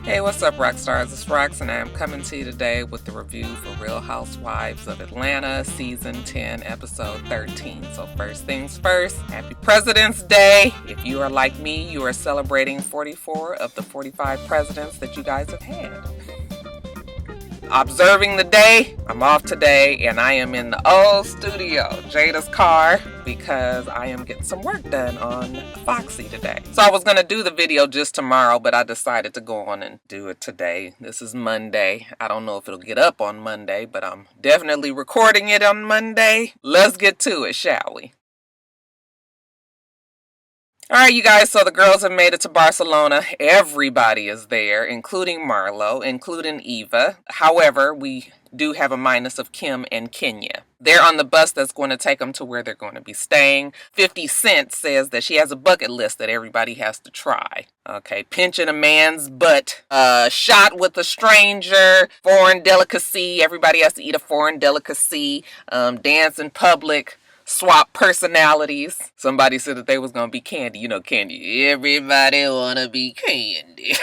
Hey, what's up, rock stars? It's Rox, and I am coming to you today with the review for Real Housewives of Atlanta, Season 10, Episode 13. So first things first, Happy President's Day. If you are like me, you are celebrating 44 of the 45 presidents that you guys have had. Observing the day, I'm off today, and I am in the old studio, Jada's car, because I am getting some work done on Foxy today. So I was going to do the video just tomorrow, but I decided to go on and do it today. This is Monday. I don't know if it'll get up on Monday, but I'm definitely recording it on Monday. Let's get to it, shall we? Alright, you guys, so the girls have made it to Barcelona. Everybody is there, including Marlo, including Eva. However, we do have a minus of Kim and Kenya. They're on the bus that's going to take them to where they're going to be staying. 50 Cent says that she has a bucket list that everybody has to try. Okay, pinching a man's butt, shot with a stranger, foreign delicacy. Everybody has to eat a foreign delicacy, dance in public. Swap personalities. Somebody said that they was gonna be Candy. You know Candy. Everybody wanna be Candy.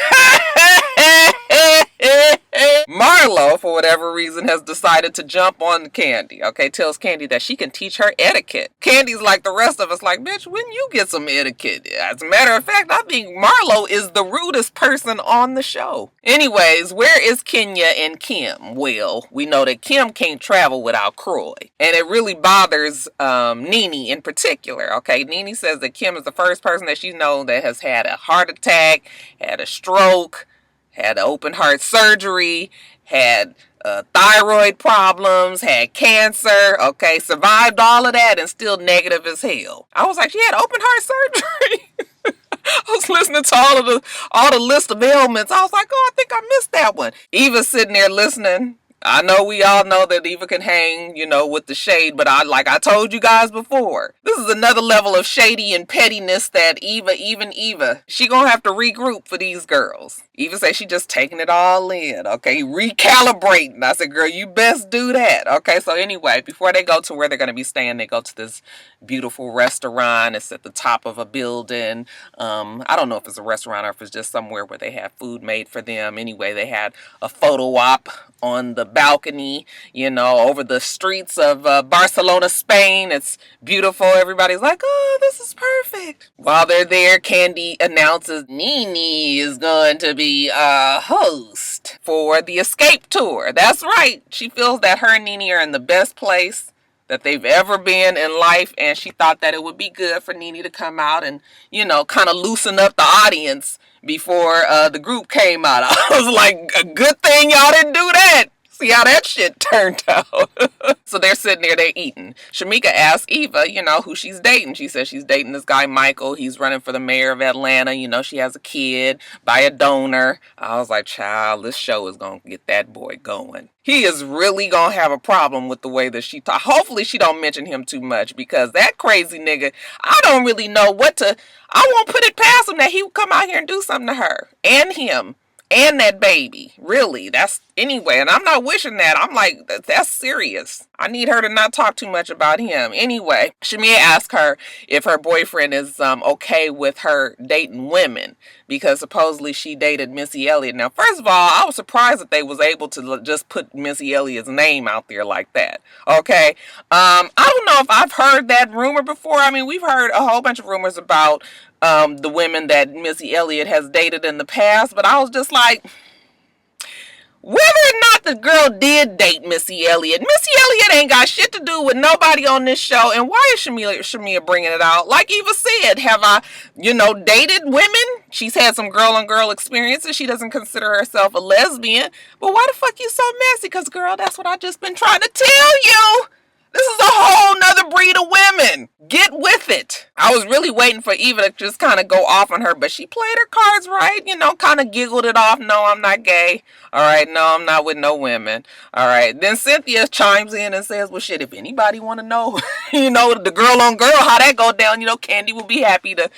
Marlo, for whatever reason, has decided to jump on Candy. Okay, tells Candy that she can teach her etiquette. Candy's like the rest of us, like, bitch, when you get some etiquette? As a matter of fact, I think Marlo is the rudest person on the show. Anyways, where is Kenya and Kim? Well, we know that Kim can't travel without Croy. And it really bothers Nene in particular. Okay, Nene says that Kim is the first person that she's known that has had a heart attack, had a stroke, had open heart surgery, had thyroid problems, had cancer, okay, survived all of that and still negative as hell. I was like, she had open heart surgery? I was listening to all the list of ailments. I was like, oh, I think I missed that one. Eva's sitting there listening. I know we all know that Eva can hang, with the shade, but I told you guys before, this is another level of shady and pettiness that Eva, she gonna have to regroup for these girls. Eva say she just taking it all in, okay, recalibrating. I said, girl, you best do that. Okay, so anyway, before they go to where they're gonna be staying, they go to this beautiful restaurant. It's at the top of a building. I don't know if it's a restaurant or if it's just somewhere where they have food made for them. Anyway, they had a photo op on the balcony, over the streets of Barcelona, Spain. It's beautiful. Everybody's like, oh, this is perfect. While they're there, Candy announces Nene is going to be a host for the escape tour. That's right. She feels that her and Nene are in the best place that they've ever been in life, and she thought that it would be good for Nene to come out and, kind of loosen up the audience before the group came out. I was like, a good thing y'all didn't do that. See how that shit turned out. So they're sitting there, they're eating. Shamika asks Eva, who she's dating. She says she's dating this guy, Michael. He's running for the mayor of Atlanta. She has a kid by a donor. I was like, child, this show is going to get that boy going. He is really going to have a problem with the way that she talks. Hopefully she don't mention him too much, because that crazy nigga, I don't really know I won't put it past him that he would come out here and do something to her and him. And that baby. Really. Anyway, and I'm not wishing that. I'm like, that's serious. I need her to not talk too much about him. Anyway, Shamia asked her if her boyfriend is okay with her dating women, because supposedly she dated Missy Elliott. Now, first of all, I was surprised that they was able to just put Missy Elliott's name out there like that. Okay. I don't know if I've heard that rumor before. I mean, we've heard a whole bunch of rumors about the women that Missy Elliott has dated in the past, but I was just like, whether or not the girl did date Missy Elliott ain't got shit to do with nobody on this show. And why is Shamia bringing it out? Like Eva said, have I, dated women? She's had some girl-on-girl experiences. She doesn't consider herself a lesbian. But why the fuck you so messy? Because, girl, that's what I just been trying to tell you. This is a whole nother breed of women. Get with it. I was really waiting for Eva to just kind of go off on her, but she played her cards right, kind of giggled it off. No, I'm not gay. All right, no, I'm not with no women. All right. Then Cynthia chimes in and says, well, shit, if anybody want to know, the girl on girl, how that go down, Candy will be happy to,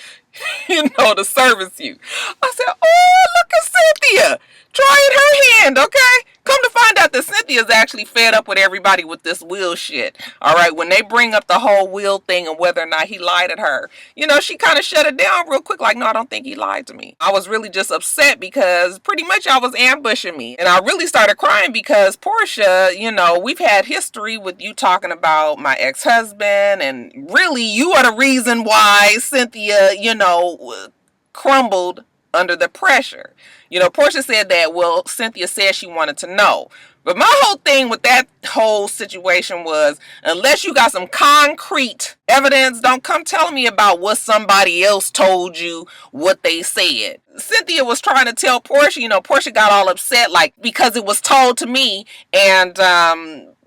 to service you. I said, oh, look at Cynthia. Trying her hand, okay? Come to find out that Cynthia is actually fed up with everybody with this Will shit. All right, when they bring up the whole Will thing and whether or not he lied to her, you know, she kind of shut it down real quick. Like, no, I don't think he lied to me. I was really just upset because pretty much y'all was ambushing me. And I really started crying because Portia, you know, we've had history with you talking about my ex-husband, and really you are the reason why Cynthia, you know, crumbled under the pressure. You know, Portia said that, well, Cynthia said she wanted to know. But my whole thing with that whole situation was, unless you got some concrete evidence, don't come telling me about what somebody else told you, what they said. Cynthia was trying to tell Portia, you know, Portia got all upset, like, because it was told to me, and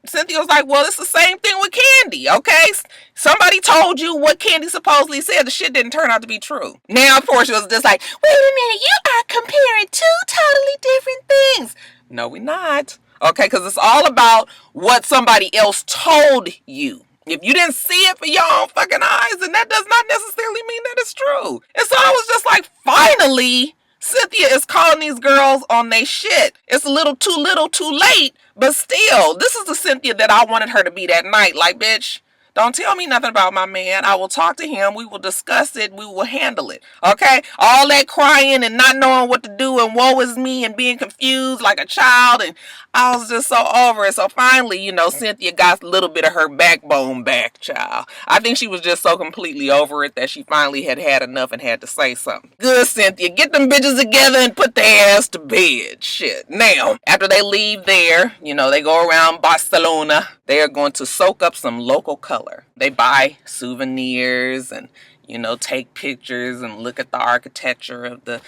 Cynthia was like, well, it's the same thing with Candy, okay? Somebody told you what Candy supposedly said. The shit didn't turn out to be true. Now Portia was just like, wait a minute, you are comparing two totally different things. No, we're not. Okay, because it's all about what somebody else told you. If you didn't see it for your own fucking eyes, then that does not necessarily mean that it's true. And so I was just like, finally, Cynthia is calling these girls on their shit. It's a little too late, but still, this is the Cynthia that I wanted her to be that night. Like, bitch, don't tell me nothing about my man. I will talk to him. We will discuss it. We will handle it. Okay? All that crying and not knowing what to do and woe is me and being confused like a child, and I was just so over it. So finally, you know, Cynthia got a little bit of her backbone back, child. I think she was just so completely over it that she finally had enough and had to say something. Good, Cynthia. Get them bitches together and put their ass to bed. Shit. Now, after they leave there, you know, they go around Barcelona. They are going to soak up some local color. They buy souvenirs and, you know, take pictures and look at the architecture of the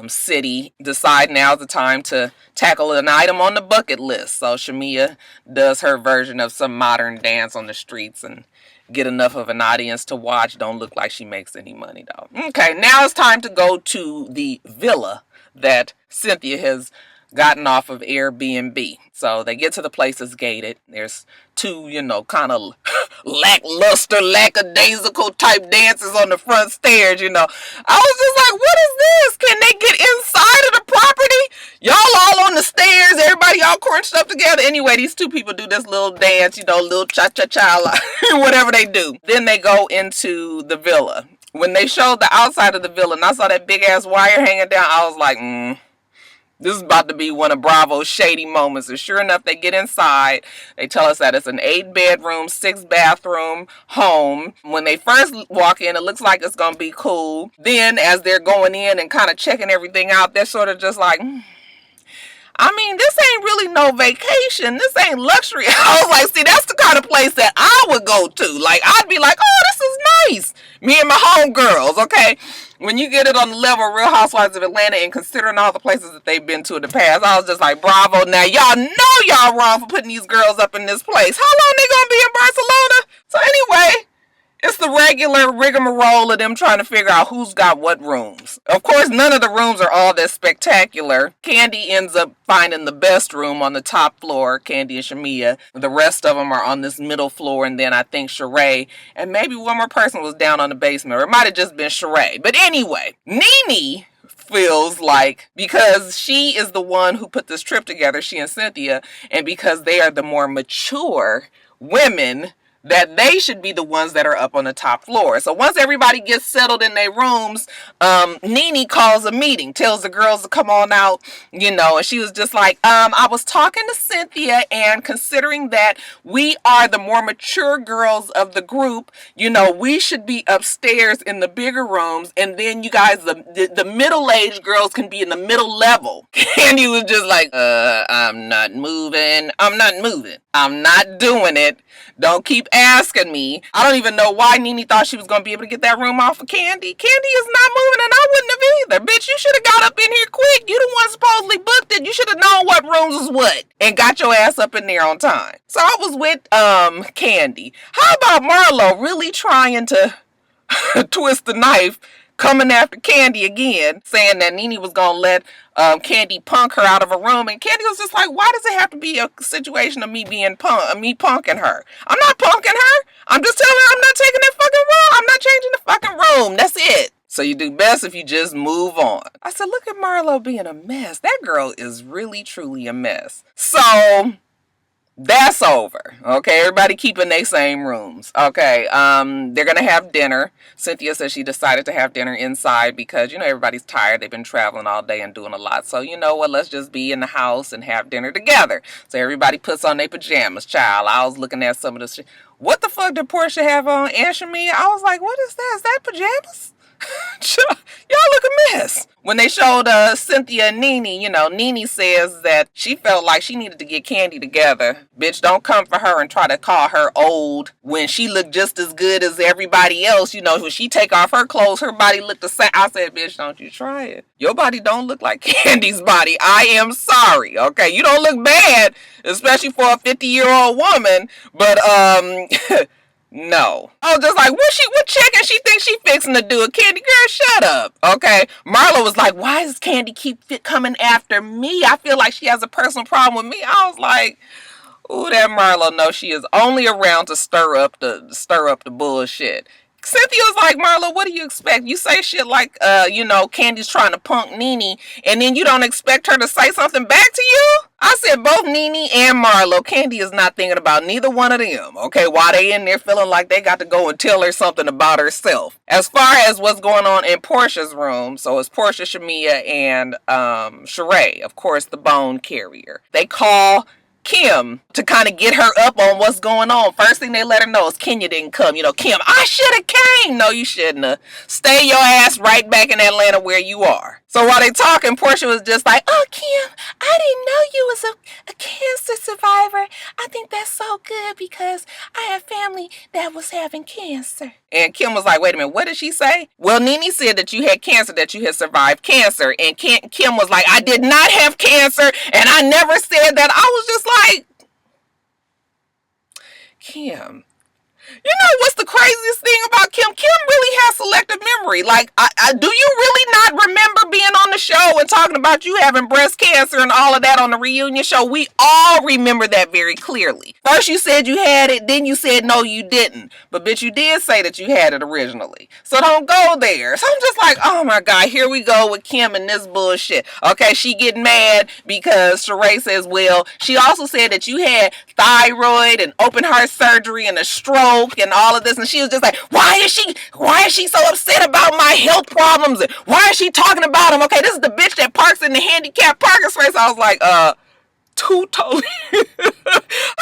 city. Decide now's the time to tackle an item on the bucket list. So Shamia does her version of some modern dance on the streets and get enough of an audience to watch. Don't look like she makes any money, though. Okay, now it's time to go to the villa that Cynthia has gotten off of Airbnb. So they get to the place that's gated. There's two, you know, kind of lackluster, lackadaisical type dancers on the front stairs, you know. I was just like, what is this? Can they get inside of the property? Y'all all on the stairs, everybody all crunched up together. Anyway, these two people do this little dance, you know, little cha-cha-cha, whatever they do. Then they go into the villa. When they showed the outside of the villa and I saw that big ass wire hanging down, I was like, this is about to be one of Bravo's shady moments. And sure enough, they get inside. They tell us that it's an 8-bedroom, 6-bathroom home. When they first walk in, it looks like it's going to be cool. Then as they're going in and kind of checking everything out, they're sort of just like, I mean, this ain't really no vacation. This ain't luxury. I was like, see, that's the kind of place that I would go to. Like, I'd be like, oh, this is nice. Me and my homegirls, okay? When you get it on the level of Real Housewives of Atlanta and considering all the places that they've been to in the past, I was just like, bravo. Now, y'all know y'all wrong for putting these girls up in this place. How long they gonna be in Barcelona? So anyway, it's the regular rigmarole of them trying to figure out who's got what rooms. Of course, none of the rooms are all that spectacular. Candy ends up finding the best room on the top floor, Candy and Shamia. The rest of them are on this middle floor, and then I think Sheree and maybe one more person was down on the basement, or it might have just been Sheree. But anyway, Nene feels like because she is the one who put this trip together, she and Cynthia, and because they are the more mature women, that they should be the ones that are up on the top floor. So once everybody gets settled in their rooms, Nene calls a meeting, tells the girls to come on out, you know, and she was just like, I was talking to Cynthia, and considering that we are the more mature girls of the group, you know, we should be upstairs in the bigger rooms, and then you guys, the middle-aged girls can be in the middle level. And he was just like, I'm not moving. I'm not doing it. Don't keep asking me. I don't even know why Nene thought she was going to be able to get that room off of Candy. Candy is not moving, and I wouldn't have either. Bitch, you should have got up in here quick. You the one supposedly booked it. You should have known what rooms was what and got your ass up in there on time. So I was with Candy. How about Marlo really trying to twist the knife, coming after Candy again, saying that Nene was going to let Candy punk her out of a room. And Candy was just like, why does it have to be a situation of me being me punking her? I'm not punking her. I'm just telling her I'm not taking that fucking room. I'm not changing the fucking room. That's it. So you do best if you just move on. I said, look at Marlo being a mess. That girl is really, truly a mess. So That's over. Okay, everybody keep in their same rooms. Okay, they're gonna have dinner. Cynthia says she decided to have dinner inside because, everybody's tired. They've been traveling all day and doing a lot. So, you know what, let's just be in the house and have dinner together. So everybody puts on their pajamas. Child, I was looking at some of the shit. What the fuck did Portia have on? Answer me. I was like, what is that? Is that pajamas? Y'all look a mess. When they showed Cynthia and Nene, Nene says that she felt like she needed to get Candy together. Bitch, don't come for her and try to call her old when she looked just as good as everybody else. When she take off her clothes, her body looked the same. I said, bitch, don't you try it. Your body don't look like Candy's body. I am sorry, okay? You don't look bad, especially for a 50-year-old woman, but, no. I was just like, what chicken she thinks she fixing to do? A Candy, girl, shut up. Okay. Marlo was like, why does Candy keep coming after me? I feel like she has a personal problem with me. I was like, ooh, that Marlo knows she is only around to stir up the bullshit. Cynthia was like, Marlo, what do you expect? You say shit like, Candy's trying to punk Nene, and then you don't expect her to say something back to you? I said both Nene and Marlo, Candy is not thinking about neither one of them, okay, while they in there feeling like they got to go and tell her something about herself. As far as what's going on in Portia's room, so it's Portia, Shamia, and Sheree, of course, the bone carrier. They call Kim to kind of get her up on what's going on. First thing they let her know is Kenya didn't come. Kim, I should have came. No, you shouldn't have. Stay your ass right back in Atlanta where you are. So while they talking, Portia was just like, oh, Kim, I didn't know you was a cancer survivor. I think that's so good because I have family that was having cancer. And Kim was like, wait a minute, what did she say? Well, Nene said that you had cancer, that you had survived cancer. And Kim was like, I did not have cancer, and I never said that. I was just like, Kim. What's the craziest thing about Kim? Kim really has selective memory. Like, do you really not remember being on the show and talking about you having breast cancer and all of that on the reunion show? We all remember that very clearly. First you said you had it, then you said no, you didn't. But bitch, you did say that you had it originally. So don't go there. So I'm just like, oh my God, here we go with Kim and this bullshit. Okay, she getting mad because Sheree says, well, she also said that you had thyroid and open heart surgery and a stroke and all of this, and she was just like, why is she so upset about my health problems, and why is she talking about them? Okay, this is the bitch that parks in the handicapped parking space. I was like, two totally how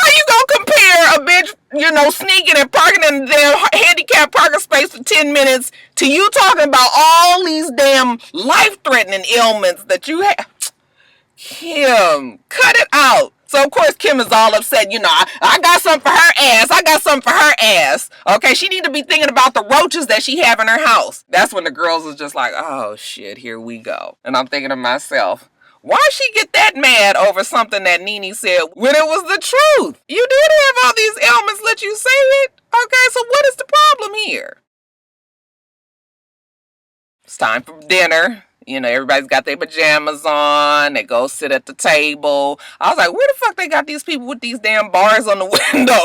you gonna compare a bitch, sneaking and parking in the damn handicapped parking space for 10 minutes to you talking about all these damn life-threatening ailments that you have? Kim, cut it out. So, of course, Kim is all upset. I got something for her ass. I got something for her ass. Okay, she need to be thinking about the roaches that she have in her house. That's when the girls was just like, oh, shit, here we go. And I'm thinking to myself, why she get that mad over something that Nene said when it was the truth? You did have all these ailments, let you say it. Okay, so what is the problem here? It's time for dinner. Everybody's got their pajamas on. They go sit at the table. I was like, where the fuck they got these people with these damn bars on the window?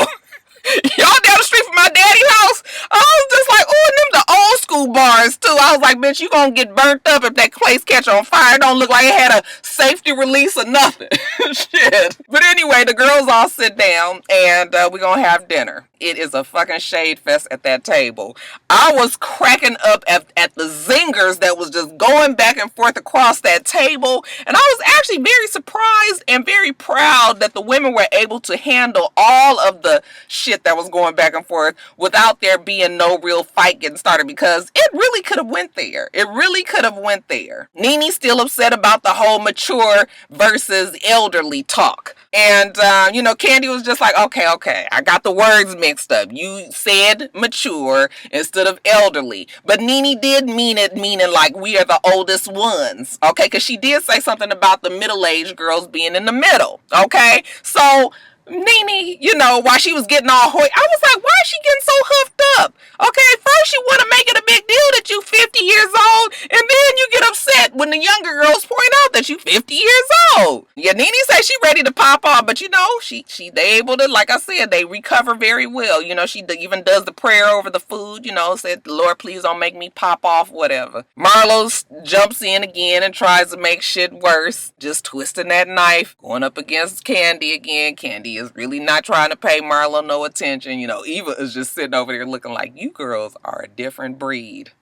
Y'all down the street from my daddy's house? I was just like, oh, and them the old school bars too. I was like, bitch, you gonna get burnt up if that place catch on fire. It don't look like it had a safety release or nothing. Shit. But anyway, the girls all sit down and we're gonna have dinner. It is a fucking shade fest at that table. I was cracking up at the zingers that was just going back and forth across that table. And I was actually very surprised and very proud that the women were able to handle all of the shit that was going back and forth without there being no real fight getting started, because it really could have went there. It really could have went there. Nene's still upset about the whole mature versus elderly talk. And, Candy was just like, okay, I got the words mixed up. You said mature instead of elderly. But Nene did mean it, meaning like we are the oldest ones, okay? Because she did say something about the middle-aged girls being in the middle, okay? So Nene, while she was getting all hoy, I was like, why is she getting so huffed up? Okay, first you want to make it a big deal that you 50 years old, and then you get upset when the younger girls point out that you 50 years old. Yeah, Nene said she ready to pop off, but they able to, like I said, they recover very well. She even does the prayer over the food, said, Lord, please don't make me pop off, whatever. Marlo jumps in again and tries to make shit worse, just twisting that knife, going up against Candy again. Candy is really not trying to pay Marlo no attention. You know, Eva is just sitting over there looking like, you girls are a different breed.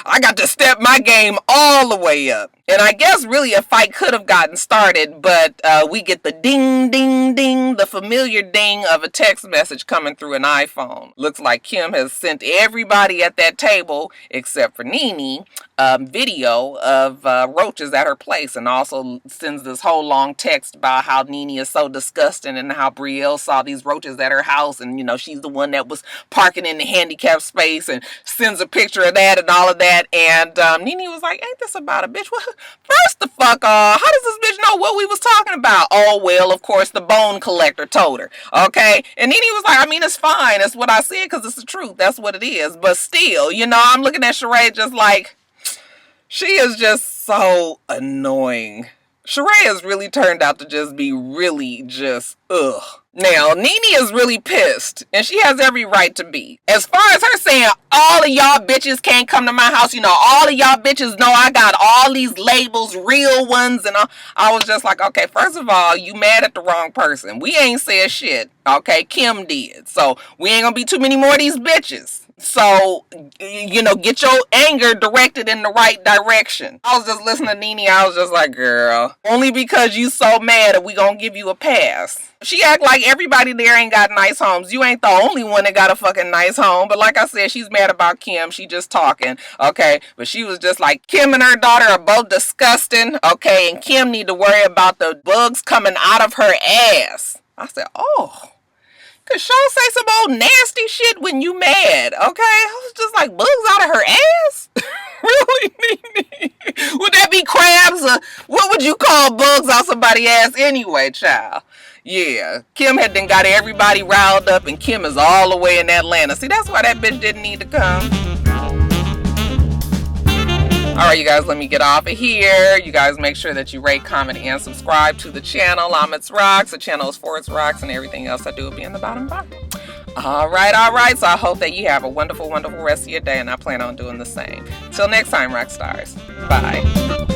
I got to step my game all the way up. And I guess really a fight could have gotten started, but we get the ding, ding, ding, the familiar ding of a text message coming through an iPhone. Looks like Kim has sent everybody at that table, except for Nene, video of roaches at her place, and also sends this whole long text about how Nene is so disgusting and how Brielle saw these roaches at her house, and, you know, she's the one that was parking in the handicapped space, and sends a picture of that and all of that. And Nene was like, ain't this about a bitch? What? First the fuck off, how does this bitch know what we was talking about? Oh, well, of course, the bone collector told her, okay? And Nene was like, I mean, it's fine. It's what I said because it's the truth. That's what it is. But still, you know, I'm looking at Sheree just like, she is just so annoying. Sheree has really turned out to just be really just, ugh. Now, Nene is really pissed, and she has every right to be. As far as her saying, all of y'all bitches can't come to my house, you know, all of y'all bitches know I got all these labels, real ones, and I was just like, okay, first of all, you mad at the wrong person. We ain't said shit, okay? Kim did. So, we ain't gonna be too many more of these bitches. So, you know, get your anger directed in the right direction. I was just listening to Nene. I was just like, girl, only because you so mad that we gonna give you a pass. She act like everybody there ain't got nice homes. You ain't the only one that got a fucking nice home. But like I said, she's mad about Kim. She just talking, okay? But she was just like, Kim and her daughter are both disgusting, okay? And Kim need to worry about the bugs coming out of her ass. I said, oh. Cause Sean say some old nasty shit when you mad, okay? I was just like, bugs out of her ass? Really, Nene? Would that be crabs? Or what would you call bugs out somebody's ass anyway, child? Yeah, Kim had then got everybody riled up, and Kim is all the way in Atlanta. See, that's why that bitch didn't need to come. Alright, you guys, let me get off of here. You guys make sure that you rate, comment, and subscribe to the channel. I'm itsrox. The channel is for itsrox, and everything else I do will be in the bottom bar. Alright. So I hope that you have a wonderful, wonderful rest of your day, and I plan on doing the same. Till next time, rock stars. Bye.